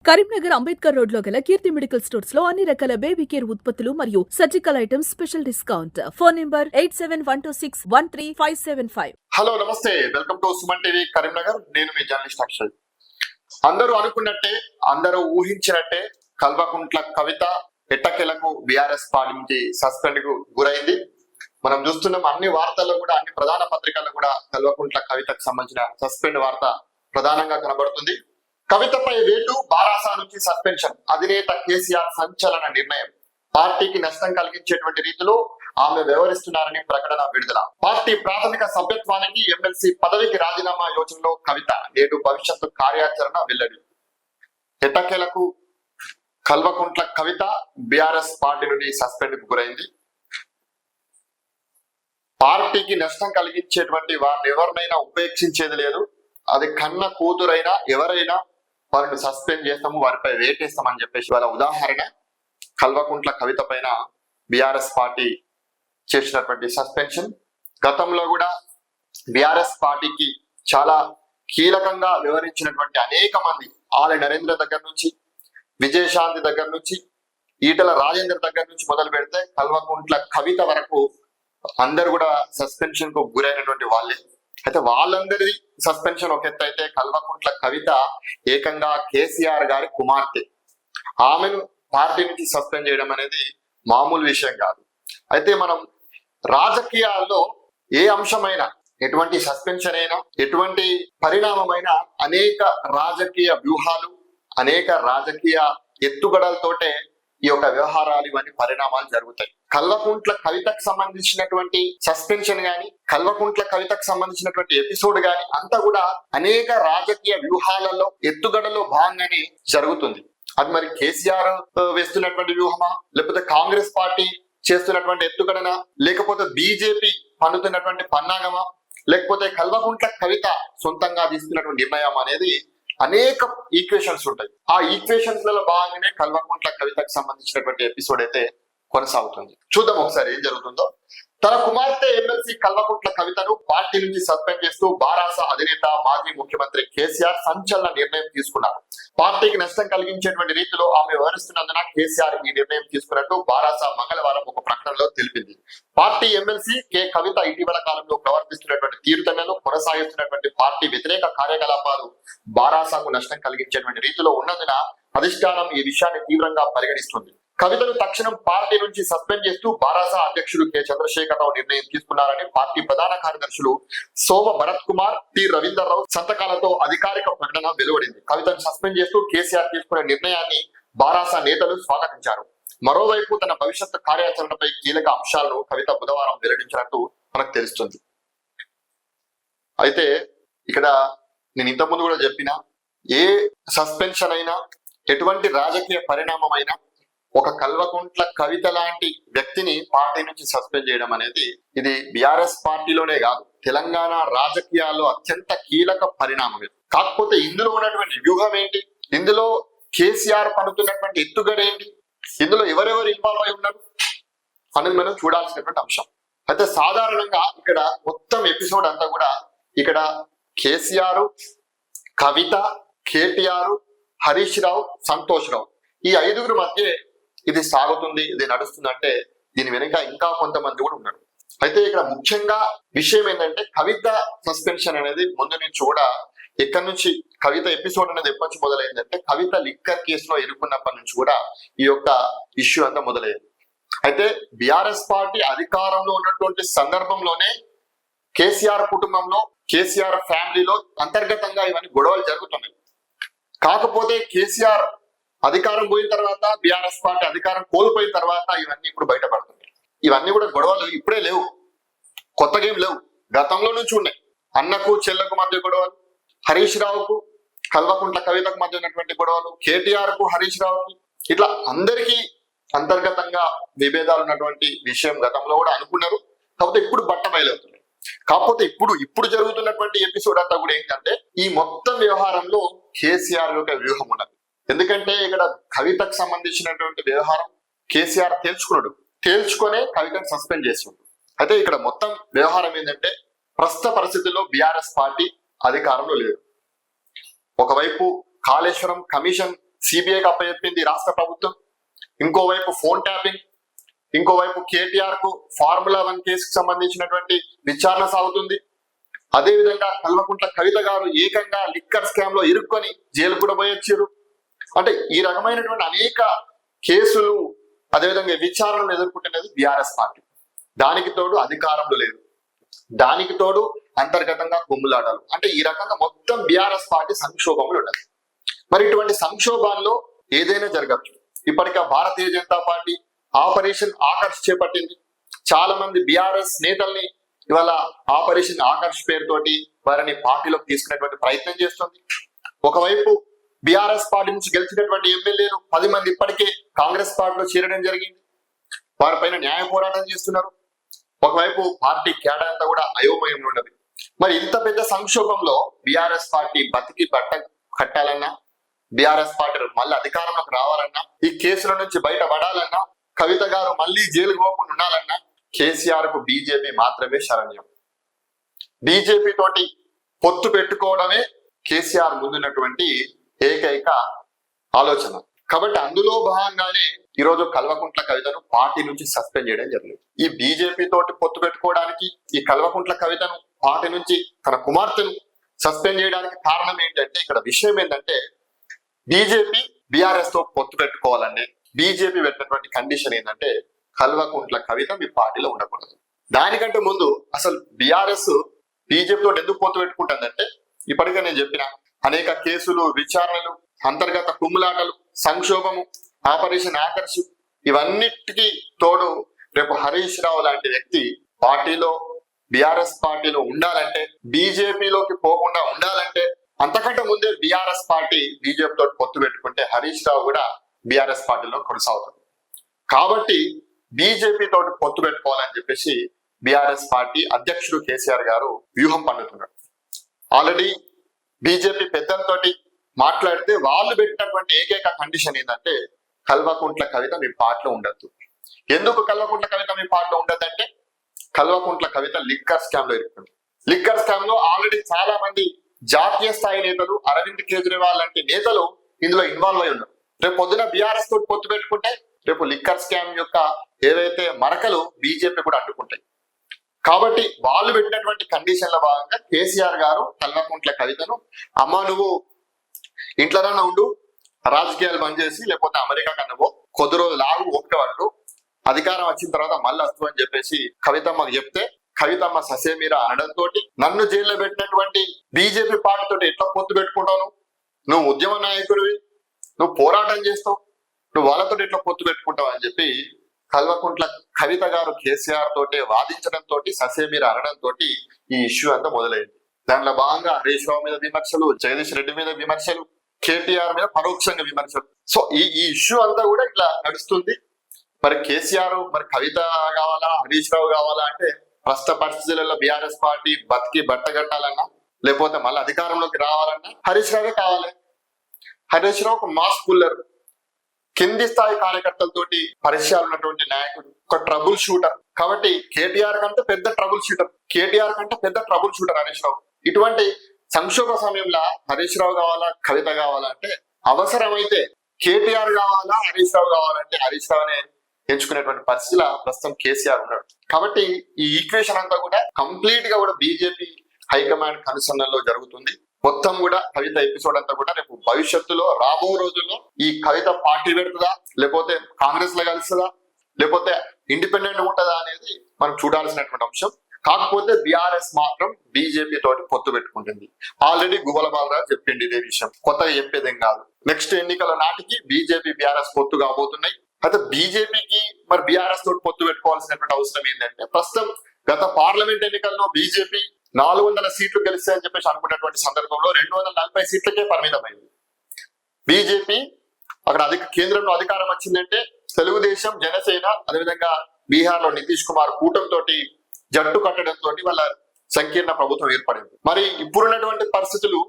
Karimnagar Ambedkar road లో గల కీర్తి medical stores లో అన్ని రకాల బేబీ కేర్ ఉత్పత్తులు మరియు surgical items special discount. Phone number 8712613575. Hello నమస్తే, welcome to Suman TV Karimnagar. నేను మీ జర్నలిస్ట్ అక్షయ్. అందరూ అనుకున్నట్టే, అందరూ ఊహించినట్టే కల్వకుంట్ల కవిత ఎట్టకేలకు బీఆర్ఎస్ పార్టీ నుంచి సస్పెండ్ కు గురైంది. మనం చూస్తున్నాం అన్ని వార్తల్లో కూడా, అన్ని ప్రధాన పత్రికల్లో కూడా కల్వకుంట్ల కవితకు సంబంధించిన సస్పెండ్ వార్త ప్రధానంగా కనబడుతుంది. కవితపై వేటు, బారాసా నుంచి సస్పెన్షన్. అధినేత కేసీఆర్ సంచలన నిర్ణయం. పార్టీకి నష్టం కలిగించేటువంటి రీతిలో ఆమె వ్యవహరిస్తున్నారని ప్రకటన విడుదల. పార్టీ ప్రాథమిక సభ్యత్వానికి ఎమ్మెల్సీ పదవికి రాజీనామా యోచనలో కవిత. నేడు భవిష్యత్తు కార్యాచరణ వెల్లడి. ఎట్టకేలకు కల్వకుంట్ల కవిత బీఆర్ఎస్ పార్టీ నుండి సస్పెండ్ కు గురైంది. పార్టీకి నష్టం కలిగించేటువంటి వారిని ఎవరినైనా ఉపేక్షించేది లేదు. అది కన్న కూతురైనా ఎవరైనా వారిని సస్పెండ్ చేస్తాము, వారిపై వేటేస్తామని చెప్పేసి వాళ్ళ ఉదాహరణ కల్వకుంట్ల కవిత పైన బీఆర్ఎస్ పార్టీ చేసినటువంటి సస్పెన్షన్. గతంలో కూడా బీఆర్ఎస్ పార్టీకి చాలా కీలకంగా వ్యవహరించినటువంటి అనేక మంది, ఆల నరేంద్ర దగ్గర నుంచి, విజయశాంతి దగ్గర నుంచి, ఈటల రాజేందర్ దగ్గర నుంచి మొదలు పెడితే కల్వకుంట్ల కవిత వరకు అందరు కూడా సస్పెన్షన్ కు గురైనటువంటి వాళ్ళే. అయితే వాళ్ళందరి సస్పెన్షన్ ఒక ఎత్తు అయితే, కల్వకుంట్ల కవిత ఏకంగా కేసీఆర్ గారి కుమార్తె, ఆమెను పార్టీ నుంచి సస్పెండ్ చేయడం అనేది మామూలు విషయం కాదు. అయితే మనం రాజకీయాల్లో ఏ అంశమైనా, ఎటువంటి సస్పెన్షన్ అయినా, ఎటువంటి పరిణామమైనా అనేక రాజకీయ వ్యూహాలు, అనేక రాజకీయ ఎత్తుగడలతోటే ఈ యొక్క వ్యవహారాలు, ఇవన్నీ పరిణామాలు జరుగుతాయి. కల్వకుంట్ల కవితకు సంబంధించినటువంటి సస్పెన్షన్ గాని, కల్వకుంట్ల కవితకు సంబంధించినటువంటి ఎపిసోడ్ గాని అంతా కూడా అనేక రాజకీయ వ్యూహాలలో, ఎత్తుగడలో భాగంగానే జరుగుతుంది. అది మరి కేసీఆర్ వేస్తున్నటువంటి వ్యూహమా, లేకపోతే కాంగ్రెస్ పార్టీ చేస్తున్నటువంటి ఎత్తుగడనా, లేకపోతే బీజేపీ పన్నుతున్నటువంటి పన్నాగమా, లేకపోతే కల్వకుంట్ల కవిత సొంతంగా తీసుకున్నటువంటి నిర్ణయం అనేది అనేక ఈక్వేషన్స్ ఉంటాయి. ఆ ఈక్వేషన్స్ లలో భాగంగానే కల్వకుంట్ల కవితకు సంబంధించినటువంటి ఎపిసోడ్ అయితే కొనసాగుతుంది. చూద్దాం ఒకసారి ఏం జరుగుతుందో. తన కుమార్తె ఎమ్మెల్సీ కల్వకుంట్ల కవితను పార్టీ నుంచి సస్పెండ్ చేస్తూ బారాస అధినేత మాజీ ముఖ్యమంత్రి కేసీఆర్ సంచలన నిర్ణయం తీసుకున్నారు. పార్టీకి నష్టం కలిగించేటువంటి రీతిలో ఆమె వ్యవహరిస్తున్నందున కేసీఆర్ ఈ నిర్ణయం తీసుకున్నట్టు బారాస మంగళవారం ఒక ప్రకటనలో తెలిపింది. పార్టీ ఎమ్మెల్సీ కె కవిత ఇటీవల కాలంలో ప్రవర్తిస్తున్నటువంటి తీరుతెన్నులు, కొనసాగిస్తున్నటువంటి పార్టీ వ్యతిరేక కార్యకలాపాలు బారాసాకు నష్టం కలిగించేటువంటి రీతిలో ఉన్నందున అధిష్టానం ఈ విషయాన్ని తీవ్రంగా పరిగణిస్తుంది. కవితను తక్షణం పార్టీ నుంచి సస్పెండ్ చేస్తూ బారాస అధ్యక్షుడు కె చంద్రశేఖరరావు నిర్ణయం తీసుకున్నారని పార్టీ ప్రధాన కార్యదర్శులు సోమ భరత్ కుమార్, టి రవీందర్ రావు సంతకాలతో అధికారిక ప్రకటన వెలువడింది. కవితను సస్పెండ్ చేస్తూ కేసీఆర్ తీసుకున్న నిర్ణయాన్ని బారాస నేతలు స్వాగతించారు. మరోవైపు తన భవిష్యత్తు కార్యాచరణపై కీలక అంశాలను కవిత బుధవారం వెల్లడించినట్టు మనకు తెలుస్తుంది. అయితే ఇక్కడ నేను ఇంతకుముందు కూడా చెప్పిన, ఏ సస్పెన్షన్ అయినా, ఎటువంటి రాజకీయ పరిణామం అయినా, ఒక కల్వకుంట్ల కవిత లాంటి వ్యక్తిని పార్టీ నుంచి సస్పెండ్ చేయడం అనేది ఇది బీఆర్ఎస్ పార్టీలోనే కాదు, తెలంగాణ రాజకీయాల్లో అత్యంత కీలక పరిణామం. కాకపోతే ఇందులో ఉన్నటువంటి వ్యూహం ఏంటి, ఇందులో కేసీఆర్ పడుతున్నటువంటి ఎత్తుగడ ఏంటి, ఇందులో ఎవరెవరు ఇన్వాల్వ్ అయి ఉన్నారు అనేది మనం చూడాల్సినటువంటి అంశం. అయితే సాధారణంగా ఇక్కడ మొత్తం ఎపిసోడ్ అంతా కూడా ఇక్కడ కేసీఆర్, కవిత, కేటీఆర్, హరీష్ రావు, సంతోష్ రావు, ఈ ఐదుగురు మధ్య ఇది సాగుతుంది, ఇది నడుస్తుంది. అంటే దీని వెనుక ఇంకా కొంతమంది కూడా ఉన్నారు. అయితే ఇక్కడ ముఖ్యంగా విషయం ఏంటంటే, కవిత సస్పెన్షన్ అనేది ముందు నుంచి కూడా, ఎక్కడి నుంచి కవిత ఎపిసోడ్ అనేది ఎప్పటి నుంచి మొదలైందంటే, కవిత లిక్కర్ కేసులో ఇరుక్కున్నప్పటి నుంచి కూడా ఈ యొక్క ఇష్యూ అంతా మొదలైంది. అయితే బీఆర్ఎస్ పార్టీ అధికారంలో ఉన్నటువంటి సందర్భంలోనే కేసీఆర్ కుటుంబంలో, కేసీఆర్ ఫ్యామిలీలో అంతర్గతంగా ఇవన్నీ గొడవలు జరుగుతున్నాయి. కాకపోతే కేసీఆర్ అధికారం పోయిన తర్వాత, బీఆర్ఎస్ పార్టీ అధికారం కోల్పోయిన తర్వాత ఇవన్నీ ఇప్పుడు బయటపడుతున్నాయి. ఇవన్నీ కూడా గొడవలు ఇప్పుడే లేవు, కొత్తగా ఏం లేవు, గతంలో నుంచి ఉన్నాయి. అన్నకు చెల్లకు మధ్య గొడవలు, హరీష్ రావుకు కల్వకుంట్ల కవితకు మధ్య ఉన్నటువంటి గొడవలు, కేటీఆర్ కు హరీష్ రావుకి, ఇట్లా అందరికీ అంతర్గతంగా విభేదాలు ఉన్నటువంటి విషయం గతంలో కూడా అనుకున్నారు. కాకపోతే ఇప్పుడు బట్ట బయలువుతున్నాయి. కాకపోతే ఇప్పుడు జరుగుతున్నటువంటి ఎపిసోడ్ అంతా కూడా ఏంటంటే, ఈ మొత్తం వ్యవహారంలో కేసీఆర్ యొక్క వ్యూహం ఉన్నది. ఎందుకంటే ఇక్కడ కవితకు సంబంధించినటువంటి వ్యవహారం కేసీఆర్ తేల్చుకునే కవితను సస్పెండ్ చేస్తుండ్రు. అయితే ఇక్కడ మొత్తం వ్యవహారం ఏంటంటే, ప్రస్తుత పరిస్థితుల్లో బీఆర్ఎస్ పార్టీ అధికారంలో లేదు. ఒకవైపు కాళేశ్వరం కమిషన్ సిబిఐకి అప్పచెప్పింది రాష్ట్ర ప్రభుత్వం. ఇంకోవైపు ఫోన్ ట్యాపింగ్, ఇంకోవైపు కేటీఆర్ కు ఫార్ములా 1 కేసుకు సంబంధించినటువంటి విచారణ సాగుతుంది. అదేవిధంగా కల్వకుంట్ల కవిత గారు ఏకంగా లిక్కర్ స్కామ్ లో ఇరుక్కొని జైలు కూడా పోయొచ్చారు. అంటే ఈ రకమైనటువంటి అనేక కేసులు అదేవిధంగా విచారణలు ఎదుర్కొంటున్నది బీఆర్ఎస్ పార్టీ. దానికి తోడు అధికారంలో లేదు, దానికి తోడు అంతర్గతంగా కొమ్ములాడాలు. అంటే ఈ రకంగా మొత్తం బీఆర్ఎస్ పార్టీ సంక్షోభంలో ఉన్నది. మరి ఇటువంటి సంక్షోభాల్లో ఏదైనా జరగచ్చు. ఇప్పటికే భారతీయ జనతా పార్టీ ఆపరేషన్ ఆకర్ష్ చేపట్టింది. చాలా మంది బీఆర్ఎస్ నేతల్ని ఇవాళ ఆపరేషన్ ఆకర్ష్ పేరుతోటి వారిని పార్టీలోకి తీసుకునేటువంటి ప్రయత్నం చేస్తుంది. ఒకవైపు బీఆర్ఎస్ పార్టీ నుంచి గెలిచినటువంటి ఎమ్మెల్యేలు 10 మంది ఇప్పటికే కాంగ్రెస్ పార్టీలో చేరడం జరిగింది. వారిపైన న్యాయ పోరాటం చేస్తున్నారు. ఒకవైపు పార్టీ కేడర్ అంతా కూడా అయోమయంలో ఉన్నది. మరి ఇంత పెద్ద సంక్షోభంలో బీఆర్ఎస్ పార్టీ బతికి బట్ట కట్టాలన్నా, బీఆర్ఎస్ పార్టీ మళ్ళీ అధికారంలోకి రావాలన్నా, ఈ కేసుల నుంచి బయటపడాలన్నా, కవిత గారు మళ్ళీ జైలుకు పోకుండా ఉండాలన్నా కేసీఆర్ కు బీజేపీ మాత్రమే శరణ్యం. బీజేపీ తోటి పొత్తు పెట్టుకోవడమే కేసీఆర్ ముందున్నటువంటి ఏకైక ఆలోచన. కాబట్టి అందులో భాగంగానే ఈరోజు కల్వకుంట్ల కవితను పార్టీ నుంచి సస్పెండ్ చేయడం జరిగింది. ఈ బీజేపీ తోటి పొత్తు పెట్టుకోవడానికి ఈ కల్వకుంట్ల కవితను పార్టీ నుంచి తన కుమార్తెను సస్పెండ్ చేయడానికి కారణం ఏంటంటే, ఇక్కడ విషయం ఏంటంటే బీజేపీ బీఆర్ఎస్ తో పొత్తు పెట్టుకోవాలండి. బీజేపీ పెట్టినటువంటి కండిషన్ ఏంటంటే కల్వకుంట్ల కవిత మీ పార్టీలో ఉండకూడదు. దానికంటే ముందు అసలు బీఆర్ఎస్ బీజేపీ తోటి ఎందుకు పొత్తు పెట్టుకుంటుందంటే, ఇప్పటికే నేను చెప్పిన అనేక కేసులు, విచారణలు, అంతర్గత కుమ్ములాటలు, సంక్షోభము, ఆపరేషన్ ఆకర్ష్, ఇవన్నిటికీ తోడు రేపు హరీష్ రావు లాంటి వ్యక్తి పార్టీలో బీఆర్ఎస్ పార్టీలో ఉండాలంటే, బీజేపీలోకి పోకుండా ఉండాలంటే, అంతకంటే ముందే బీఆర్ఎస్ పార్టీ బీజేపీ తోటి పొత్తు పెట్టుకుంటే హరీష్ రావు కూడా బీఆర్ఎస్ పార్టీలో కొనసాగుతుంది. కాబట్టి బీజేపీ తోటి పొత్తు పెట్టుకోవాలని చెప్పేసి బీఆర్ఎస్ పార్టీ అధ్యక్షుడు కేసీఆర్ గారు వ్యూహం పన్నుతున్నారు. ఆల్రెడీ బీజేపీ పెద్దలతోటి మాట్లాడితే వాళ్ళు పెట్టినటువంటి ఏకైక కండిషన్ ఏంటంటే కల్వకుంట్ల కవిత మీ పార్టీలో ఉండద్దు. ఎందుకు కల్వకుంట్ల కవిత మీ పార్టీలో ఉండద్దంటే, కల్వకుంట్ల కవిత లిక్కర్ స్కామ్ లో ఇరుక్కుంది. లిక్కర్ స్కామ్ లో ఆల్రెడీ చాలా మంది జాతీయ స్థాయి నేతలు, అరవింద్ కేజ్రీవాల్ లాంటి నేతలు ఇందులో ఇన్వాల్వ్ అయి ఉన్నారు. రేపు పొద్దున బీఆర్ఎస్ తోటి పొత్తు పెట్టుకుంటే రేపు లిక్కర్ స్కామ్ యొక్క ఏవైతే మరకలు బీజేపీ కూడా అడ్డుకుంటాయి. కాబట్టి వాళ్ళు పెట్టినటువంటి కండిషన్ల భాగంగా కేసీఆర్ గారు కల్వకుంట్ల కవితను, అమ్మ నువ్వు ఇంట్లోనే ఉండు, రాజకీయాలు బంద్ చేసి లేకపోతే అమెరికా కన్నా కొద్ది రోజులు ఆగు, ఒప్పుకోవట్టు, అధికారం వచ్చిన తర్వాత మళ్ళీ వస్తూ అని చెప్పేసి కవితమ్మకు చెప్తే, కవితమ్మ ససేమీరా అనడంతో నన్ను జైల్లో పెట్టినటువంటి బీజేపీ పార్టీతో ఎట్లా పొత్తు పెట్టుకుంటావు, నువ్వు ఉద్యమ నాయకుడివి, నువ్వు పోరాటం చేస్తావు, నువ్వు వాళ్ళతో ఎట్లా పొత్తు పెట్టుకుంటావు అని చెప్పి కల్వకుంట్ల కవిత గారు కేసీఆర్ తోటి వాదించడంతో, ససేమీరా అనడంతో ఈ ఇష్యూ అంతా మొదలైంది. దాంట్లో భాగంగా హరీష్ రావు మీద విమర్శలు, జగదీష్ రెడ్డి మీద విమర్శలు, కేటీఆర్ మీద పరోక్షంగా విమర్శలు. సో ఈ ఇష్యూ అంతా కూడా ఇట్లా నడుస్తుంది. మరి కేసీఆర్ మరి కవిత కావాలా, హరీష్ రావు కావాలా అంటే ప్రస్తుత పరిస్థితులలో బీఆర్ఎస్ పార్టీ బతికి బట్టగట్టాలన్నా లేకపోతే మళ్ళీ అధికారంలోకి రావాలన్నా హరీష్ రావే కావాలి. హరీష్ రావు ఒక మాస్ పుల్లర్, కింది స్థాయి కార్యకర్తలతోటి పరిచయాలు ఉన్నటువంటి నాయకుడు, ఒక ట్రబుల్ షూటర్. కాబట్టి కేటీఆర్ కంటే పెద్ద ట్రబుల్ షూటర్ హరీష్ రావు. ఇటువంటి సంక్షోభ సమయంలో హరీష్ రావు కావాలా, కవిత కావాలంటే అవసరమైతే కేటీఆర్ కావాలా, హరీష్ రావు కావాలంటే హరీష్ రావునే ఎంచుకునేటువంటి పరిస్థితిలో ప్రస్తుతం కేసీఆర్ ఉన్నాడు. కాబట్టి ఈ ఈక్వేషన్ అంతా కూడా కంప్లీట్ గా కూడా బీజేపీ హైకమాండ్ కనుసన్నల్లో జరుగుతుంది. మొత్తం కూడా కవిత ఎపిసోడ్ అంతా కూడా రేపు భవిష్యత్తులో రాబో రోజుల్లో ఈ కవిత పార్టీ పెడుతుందా, లేకపోతే కాంగ్రెస్ లో కలుస్తుందా, లేకపోతే ఇండిపెండెంట్ ఉంటుందా అనేది మనం చూడాల్సినటువంటి అంశం. కాకపోతే బీఆర్ఎస్ మాత్రం బీజేపీ తోటి పొత్తు పెట్టుకుంటుంది. ఆల్రెడీ గువ్వల బాలరావు చెప్పింది ఇదే విషయం, కొత్తగా చెప్పేదేం కాదు. నెక్స్ట్ ఎన్నికల నాటికి బీజేపీ బీఆర్ఎస్ పొత్తు కాబోతున్నాయి. అయితే బీజేపీకి మరి బీఆర్ఎస్ తోటి పొత్తు పెట్టుకోవాల్సినటువంటి అవసరం ఏంటంటే, ప్రస్తుతం గత పార్లమెంట్ ఎన్నికల్లో బీజేపీ 400 సీట్లు గెలిస్తాయని చెప్పేసి అనుకున్నటువంటి సందర్భంలో 240 సీట్లకే పరిమితమైంది. బీజేపీ అక్కడ కేంద్రంలో అధికారం వచ్చిందంటే తెలుగుదేశం, జనసేన, అదేవిధంగా బీహార్ లో నితీష్ కుమార్ కూటమితో జట్టు కట్టడంతో వాళ్ళ సంకీర్ణ ప్రభుత్వం ఏర్పడింది. మరి ఇప్పుడున్నటువంటి పరిస్థితులు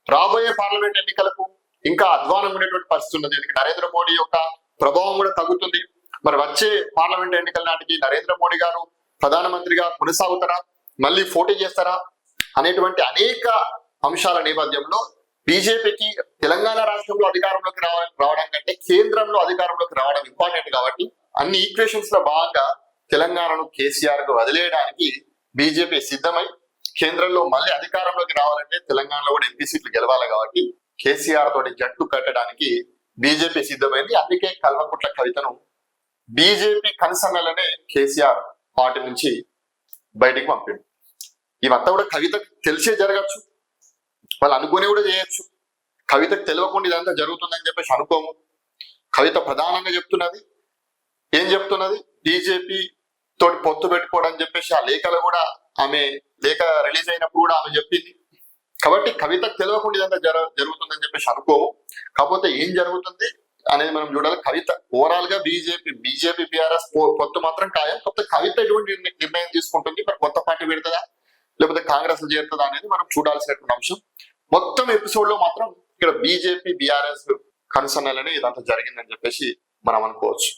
రాబోయే పార్లమెంట్ ఎన్నికలకు ఇంకా అధ్వానం ఉండేటువంటి పరిస్థితి ఉన్నది. ఎందుకంటే నరేంద్ర మోడీ యొక్క ప్రభావం కూడా తగ్గుతుంది. మరి వచ్చే పార్లమెంట్ ఎన్నికల నాటికి నరేంద్ర మోడీ గారు ప్రధానమంత్రిగా కొనసాగుతారా, మళ్ళీ పోటీ చేస్తారా అనేటువంటి అనేక అంశాల నేపథ్యంలో బీజేపీకి తెలంగాణ రాష్ట్రంలో అధికారంలోకి రావడం కంటే కేంద్రంలో అధికారంలోకి రావడం ఇంపార్టెంట్ కాబట్టి అన్ని ఈక్వేషన్స్ లో భాగంగా తెలంగాణను కేసీఆర్ కు వదిలేయడానికి బీజేపీ సిద్ధమై కేంద్రంలో మళ్ళీ అధికారంలోకి రావాలంటే తెలంగాణలో కూడా ఎంపీ సీట్లు గెలవాలి కాబట్టి కేసీఆర్ తోటి జట్టు కట్టడానికి బీజేపీ సిద్ధమైంది. అందుకే కల్వకుంట్ల కవితను బీజేపీ కన్సర్న్లనే కేసీఆర్ పార్టీ నుంచి బయటికి పంపిండు. ఇవంతా కూడా కవితకు తెలిసే జరగచ్చు, వాళ్ళు అనుకుని కూడా చేయొచ్చు. కవితకు తెలియకుండా ఇదంతా జరుగుతుందని చెప్పేసి అనుకోము. కవిత ప్రధానంగా చెప్తున్నది ఏం చెప్తున్నది, బీజేపీ తోటి పొత్తు పెట్టుకోవడం చెప్పేసి ఆ లేఖలో కూడా ఆమె లేఖ రిలీజ్ అయినప్పుడు కూడా ఆమె చెప్పింది. కాబట్టి కవితకు తెలియకుండా ఇదంతా జరుగుతుందని చెప్పేసి అనుకోము. కాకపోతే ఏం జరుగుతుంది అనేది మనం చూడాలి. కవిత ఓవరాల్ గా బీజేపీ బీఆర్ఎస్ పొత్తు మాత్రం ఖాయం. కాకపోతే కవిత ఎటువంటి నిర్ణయం తీసుకుంటుంది, మరి కొత్త పార్టీ పెడుతుందా లేకపోతే కాంగ్రెస్ చేరుతుందా అనేది మనం చూడాల్సినటువంటి అంశం. మొత్తం ఎపిసోడ్ లో మాత్రం ఇక్కడ బీజేపీ బీఆర్ఎస్ కన్సర్న్లనే ఇదంతా జరిగిందని చెప్పేసి మనం అనుకోవచ్చు.